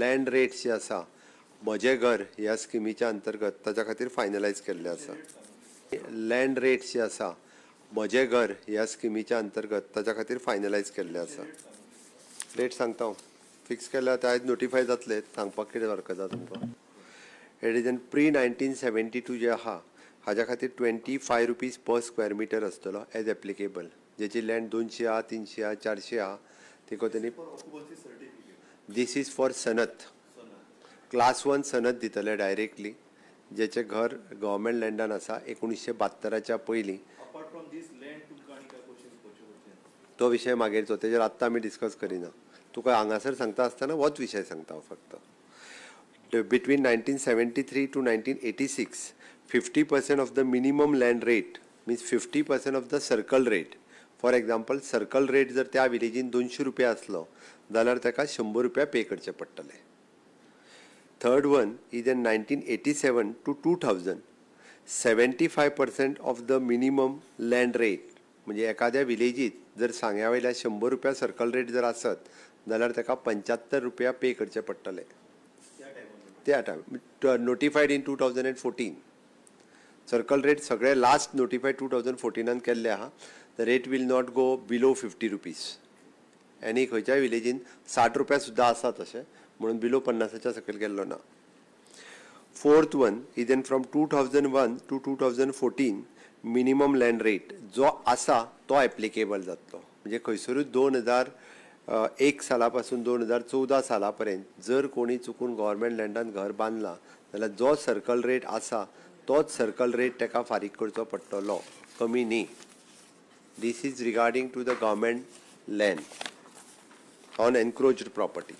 Land rates जे आसा म्हजें घर ह्या स्किमीच्या अंतर्गत ताच्या खातीर फायनलायज केल्लें आसा. लँड रेट्स जे आसा म्हजें घर ह्या स्किमीच्या अंतर्गत ताच्या खातीर फायनलायज केल्लें आसा. रेट सांगता हांव. फिक्स केल्या ते आयज नोटिफाय जातले. सांगपाक कितें हरकत आसा तुमकां. इट इज प्री 1972 जे आहा हाज्या खातीर 25 रुपीज पर स्क्वेअर मिटर आसतलो एज एप्लिकेबल. जेची लँड 200 आहा, 300 आहा, 400 आहा तिका तेणी दीस इज फॉर सनत. क्लास 1 सनत दितले डायरेक्टली जेचें घर गव्हर्मेंट लँडान आसा 1972च्या पयलीं. तो विशय मागीरचो तेजेर आत्तां आमी डिस्कस करिना. तुका हांगासर सांगता आसतना होच विशय सांगता हांव फक्त. Between 1973 to 1986, 50% of the minimum land rate means 50% of the circle rate. For example, circle rate जर त्या विलेजीन 200 रुपया असलो जाल्यार ताका 100 रुपया पे करचे पडटले. Third one is in 1987 to 2000, 75% of the minimum land rate म्हणजे एखाद्या विलेजीत जर सांग्या वयल्या 100 रुपया सर्कल रेट जर आसत जाल्यार ताका 75 रुपया पे करचे पडटले. त्या time notified in 2014. Circle rate सगळे लास्ट नोटिफायड 2014 केल्ले आहा. The rate will not go below 50 rupees. आनी खंयच्याय विलेजीन 60 रुपया सुद्दां आसा तशें म्हणून बिलो 50च्या सकयल गेल्लो ना. Fourth one is in from 2001 to 2014 minimum land rate जो आसा तो एप्लिकेबल जातलो. म्हणजे खंयसरूच 2001 साला पासून 2014 साला पर्यंत जर कोणी चुकून गव्हर्मेंट लँडान घर बांदलां जाल्यार जो सर्कल रेट आसा तोच सर्कल रेट ताका फारीक करचो पडटलो, कमी न्ही. This is regarding to the government land on encroached property.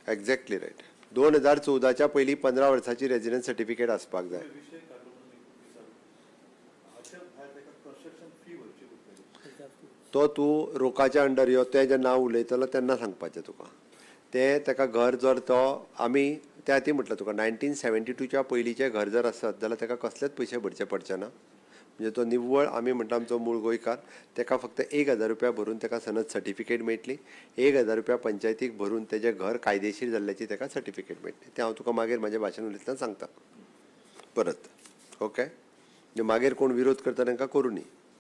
Exactly right. 2014च्या पयलीं 15 वर्साची रेजिडन्स सर्टिफिकेट आसपाक जाय. तो तूं रोकाच्या अंडर यो तें जेन्ना हांव उलयतलो तेन्ना सांगपाचें तुका. तें ताका घर जर तो आमी त्या खातीर म्हटलं तुका 1972च्या पयलींचें घर जर आसत जाल्यार ताका कसलेच पयशे भरचे पडचे ना. म्हणजे तो निव्वळ आमी म्हणटा आमचो मूळ गोंयकार ताका फक्त 1000 रुपया भरून ताका सनद सर्टिफिकेट मेळटली. 1000 रुपया पंचायतीक भरून तेजें घर कायदेशीर जाल्ल्याची ताका सर्टिफिकेट मेळटली. तें हांव तुका मागीर म्हाजें भाशण उलयतना सांगता परत. ओके. मागीर कोण विरोध करता तांकां करूं न्ही.